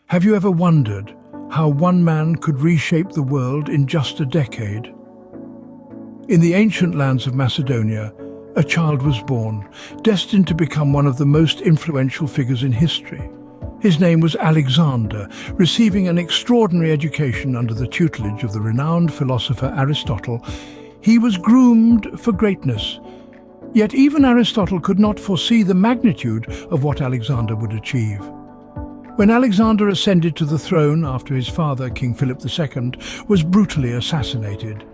Have you ever wondered how one man could reshape the world in just a decade? In the ancient lands of Macedonia, a child was born, destined to become one of the most influential figures in history. His name was Alexander, receiving an extraordinary education under the tutelage of the renowned philosopher Aristotle. He was groomed for greatness. Yet even Aristotle could not foresee the magnitude of what Alexander would achieve. When Alexander ascended to the throne after his father, King Philip II, was brutally assassinated,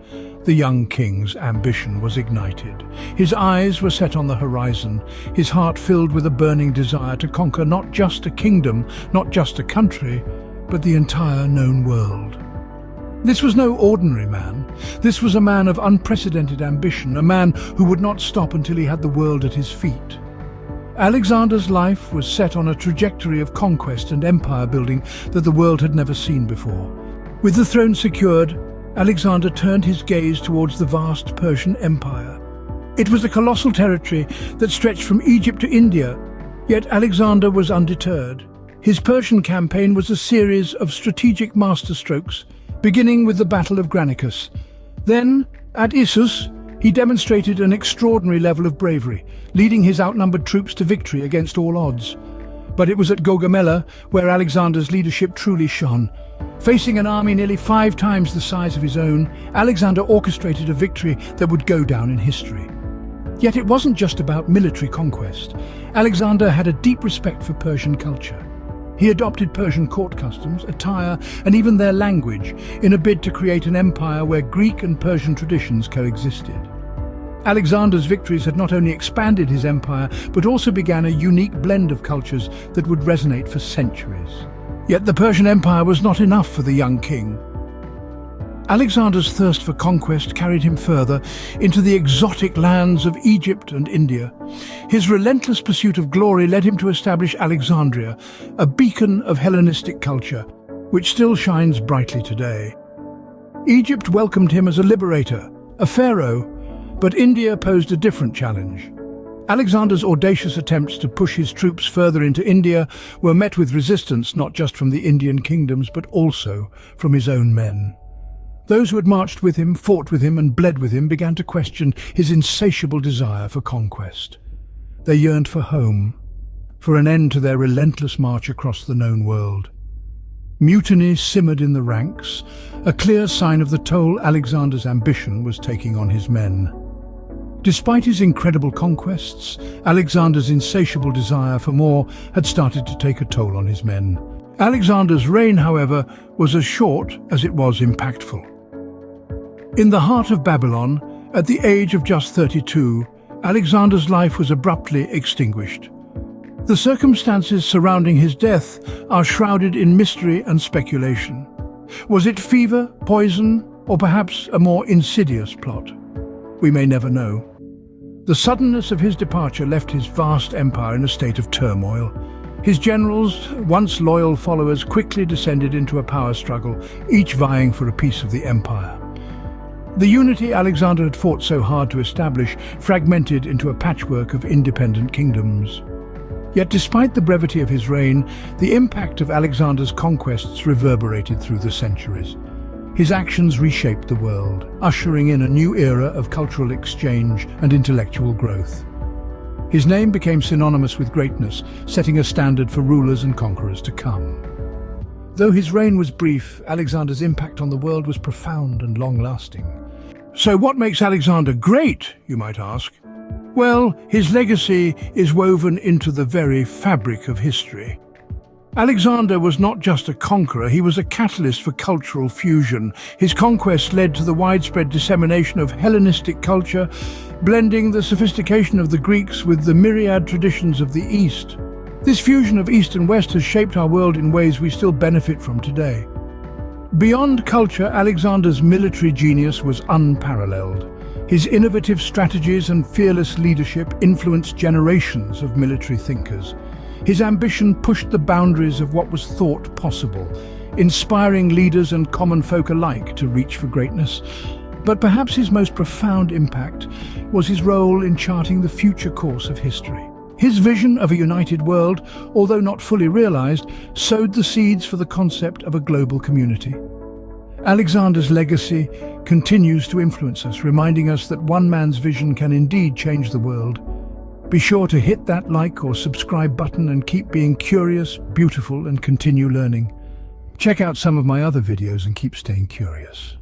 the young king's ambition was ignited. His eyes were set on the horizon, his heart filled with a burning desire to conquer not just a kingdom, not just a country, but the entire known world. This was no ordinary man. This was a man of unprecedented ambition, a man who would not stop until he had the world at his feet. Alexander's life was set on a trajectory of conquest and empire building that the world had never seen before. With the throne secured, Alexander turned his gaze towards the vast Persian Empire. It was a colossal territory that stretched from Egypt to India, yet Alexander was undeterred. His Persian campaign was a series of strategic masterstrokes, beginning with the Battle of Granicus. Then, at Issus, he demonstrated an extraordinary level of bravery, leading his outnumbered troops to victory against all odds. But it was at Gaugamela where Alexander's leadership truly shone. Facing an army nearly 5 times the size of his own, Alexander orchestrated a victory that would go down in history. Yet it wasn't just about military conquest. Alexander had a deep respect for Persian culture. He adopted Persian court customs, attire, and even their language in a bid to create an empire where Greek and Persian traditions coexisted. Alexander's victories had not only expanded his empire, but also began a unique blend of cultures that would resonate for centuries. Yet the Persian Empire was not enough for the young king. Alexander's thirst for conquest carried him further into the exotic lands of Egypt and India. His relentless pursuit of glory led him to establish Alexandria, a beacon of Hellenistic culture, which still shines brightly today. Egypt welcomed him as a liberator, a pharaoh, but India posed a different challenge. Alexander's audacious attempts to push his troops further into India were met with resistance not just from the Indian kingdoms, but also from his own men. Those who had marched with him, fought with him, and bled with him began to question his insatiable desire for conquest. They yearned for home, for an end to their relentless march across the known world. Mutiny simmered in the ranks, a clear sign of the toll Alexander's ambition was taking on his men. Despite his incredible conquests, Alexander's insatiable desire for more had started to take a toll on his men. Alexander's reign, however, was as short as it was impactful. In the heart of Babylon, at the age of just 32, Alexander's life was abruptly extinguished. The circumstances surrounding his death are shrouded in mystery and speculation. Was it fever, poison, or perhaps a more insidious plot? We may never know. The suddenness of his departure left his vast empire in a state of turmoil. His generals, once loyal followers, quickly descended into a power struggle, each vying for a piece of the empire. The unity Alexander had fought so hard to establish fragmented into a patchwork of independent kingdoms. Yet despite the brevity of his reign, the impact of Alexander's conquests reverberated through the centuries. His actions reshaped the world, ushering in a new era of cultural exchange and intellectual growth. His name became synonymous with greatness, setting a standard for rulers and conquerors to come. Though his reign was brief, Alexander's impact on the world was profound and long-lasting. So what makes Alexander great, you might ask? Well, his legacy is woven into the very fabric of history. Alexander was not just a conqueror, he was a catalyst for cultural fusion. His conquest led to the widespread dissemination of Hellenistic culture, blending the sophistication of the Greeks with the myriad traditions of the East. This fusion of East and West has shaped our world in ways we still benefit from today. Beyond culture, Alexander's military genius was unparalleled. His innovative strategies and fearless leadership influenced generations of military thinkers. His ambition pushed the boundaries of what was thought possible, inspiring leaders and common folk alike to reach for greatness. But perhaps his most profound impact was his role in charting the future course of history. His vision of a united world, although not fully realized, sowed the seeds for the concept of a global community. Alexander's legacy continues to influence us, reminding us that one man's vision can indeed change the world. Be sure to hit that like or subscribe button and keep being curious, beautiful, and continue learning. Check out some of my other videos and keep staying curious.